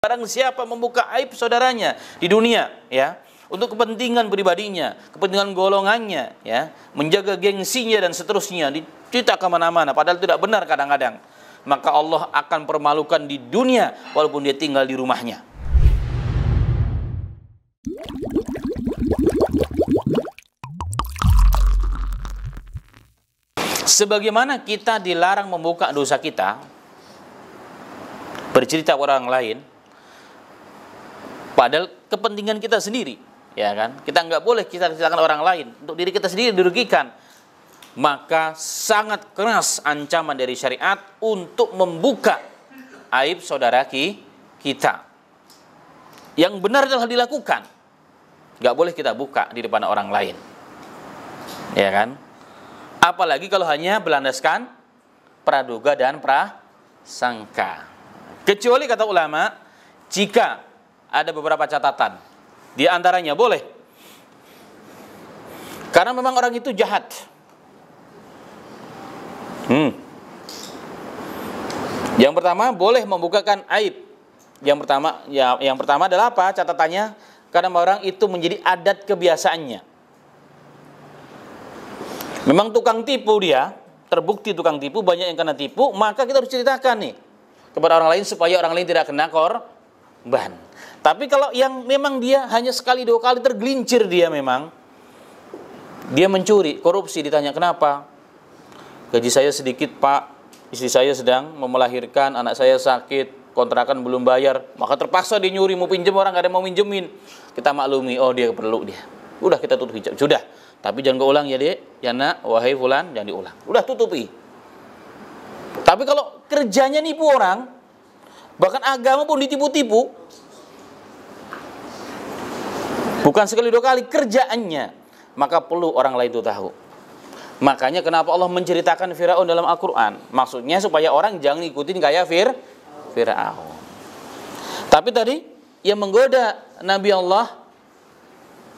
Barang siapa membuka aib saudaranya di dunia, ya, untuk kepentingan pribadinya, kepentingan golongannya, ya, menjaga gengsinya dan seterusnya, dicerita kemana-mana, padahal tidak benar kadang-kadang, maka Allah akan permalukan di dunia walaupun dia tinggal di rumahnya. Sebagaimana kita dilarang membuka dosa kita, bercerita orang lain, padahal kepentingan kita sendiri, ya kan? Kita nggak boleh kita ceritakan orang lain, untuk diri kita sendiri dirugikan. Maka sangat keras ancaman dari syariat untuk membuka aib saudara kita. Yang benar adalah dilakukan. Nggak boleh kita buka di depan orang lain, ya kan? Apalagi kalau hanya berlandaskan praduga dan prasangka. Kecuali kata ulama, jika ada beberapa catatan, di antaranya boleh, karena memang orang itu jahat. Yang pertama boleh membukakan aib. Yang pertama adalah apa? Catatannya, karena orang itu menjadi adat kebiasaannya. Memang tukang tipu dia, terbukti tukang tipu, banyak yang kena tipu, maka kita harus ceritakan nih kepada orang lain supaya orang lain tidak kena korban. Tapi kalau yang memang dia hanya sekali dua kali tergelincir, dia memang dia mencuri, korupsi, ditanya kenapa? Gaji saya sedikit pak, istri saya sedang mau melahirkan, anak saya sakit, kontrakan belum bayar, maka terpaksa dia nyuri, mau pinjam orang nggak ada mau minjemin. Kita maklumi, oh dia perlu dia. Udah kita tutup hijab, sudah. Tapi jangan keulang ya dek, ya nak, wahai fulan, jangan diulang. Udah tutupi. Tapi kalau kerjanya nipu orang, bahkan agama pun ditipu-tipu, bukan sekali dua kali kerjaannya, maka perlu orang lain itu tahu. Makanya kenapa Allah menceritakan Firaun dalam Al-Quran? Maksudnya supaya orang jangan ikutin gaya Firaun. Tapi tadi yang menggoda Nabi Allah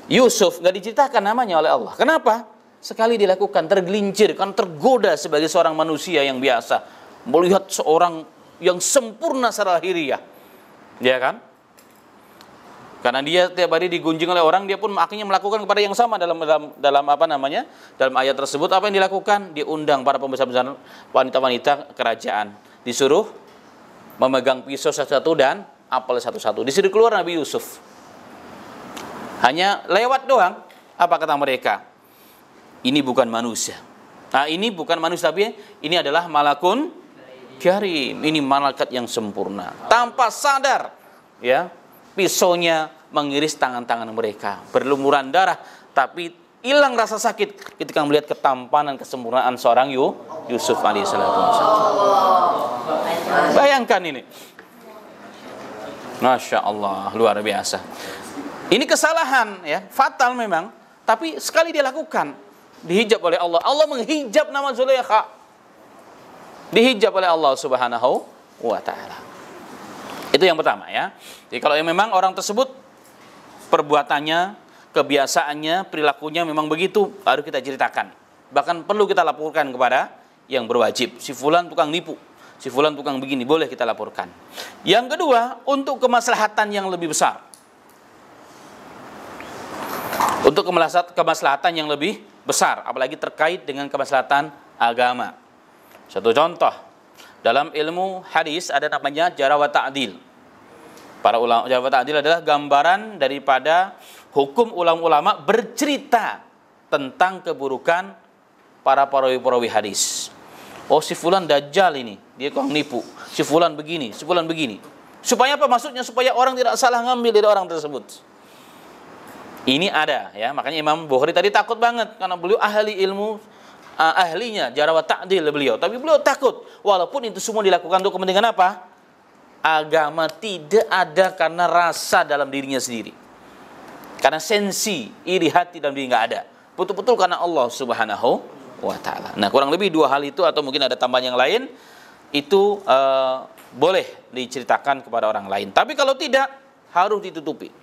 Yusuf nggak diceritakan namanya oleh Allah. Kenapa? Sekali dilakukan tergelincir, kan tergoda sebagai seorang manusia yang biasa melihat seorang yang sempurna secara lahiriah, ya kan? Karena dia tiap hari digunjing oleh orang, dia pun akhirnya melakukan kepada yang sama dalam apa namanya? Dalam ayat tersebut apa yang dilakukan? Dia undang para pembesar-pembesar wanita-wanita kerajaan, disuruh memegang pisau satu-satu dan apel satu-satu. Disuruh keluar Nabi Yusuf. Hanya lewat doang. Apa kata mereka? Ini bukan manusia. Nah, ini bukan manusia, tapi ini adalah malakun karim. Ini malaikat yang sempurna. Tanpa sadar, ya, pisaunya mengiris tangan-tangan mereka, berlumuran darah, tapi hilang rasa sakit ketika melihat ketampanan kesempurnaan seorang Yusuf alaihissalatu wassalam. Bayangkan ini. Masya Allah, luar biasa. Ini kesalahan, ya, fatal memang, tapi sekali dia lakukan, dihijab oleh Allah. Allah menghijab nama Zulaikha, dihijab oleh Allah Subhanahu wa ta'ala. Itu yang pertama, ya. Jadi kalau yang memang orang tersebut perbuatannya, kebiasaannya, perilakunya memang begitu, baru kita ceritakan. Bahkan perlu kita laporkan kepada yang berwajib. Si fulan tukang nipu, si fulan tukang begini, boleh kita laporkan. Yang kedua, untuk kemaslahatan yang lebih besar. Untuk kemaslahatan yang lebih besar, apalagi terkait dengan kemaslahatan agama. Satu contoh, dalam ilmu hadis ada namanya jarh wa ta'dil. Para ulama, jarh wa ta'dil adalah gambaran daripada hukum ulama-ulama bercerita tentang keburukan para perawi-perawi hadis. Oh, si fulan dajjal ini, dia kok nipu. Si fulan begini, si fulan begini. Supaya apa maksudnya? Supaya orang tidak salah ngambil dari orang tersebut. Ini ada, ya, makanya Imam Bukhari tadi takut banget karena beliau ahli ilmu, ahlinya jarh wa ta'dil beliau, tapi beliau takut walaupun itu semua dilakukan untuk kepentingan apa? Agama, tidak ada karena rasa dalam dirinya sendiri, karena sensi iri hati dalam diri nggak ada, betul-betul karena Allah Subhanahu wa ta'ala. Nah, kurang lebih dua hal itu, atau mungkin ada tambahan yang lain, itu boleh diceritakan kepada orang lain, tapi kalau tidak harus ditutupi.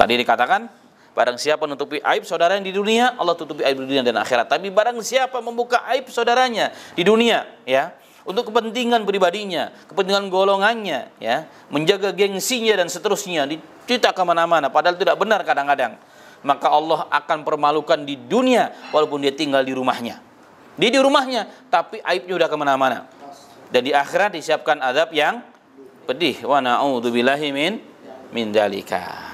Tadi dikatakan, barang siapa menutupi aib saudaranya di dunia, Allah tutupi aib di dunia dan akhirat. Tapi barang siapa membuka aib saudaranya di dunia, ya, untuk kepentingan pribadinya, kepentingan golongannya, ya, menjaga gengsinya dan seterusnya, dicerita kemana-mana, padahal tidak benar kadang-kadang. Maka Allah akan permalukan di dunia walaupun dia tinggal di rumahnya. Dia di rumahnya, tapi aibnya udah kemana-mana. Dan di akhirat disiapkan azab yang pedih. Wa na'udzubillahi min dzalika.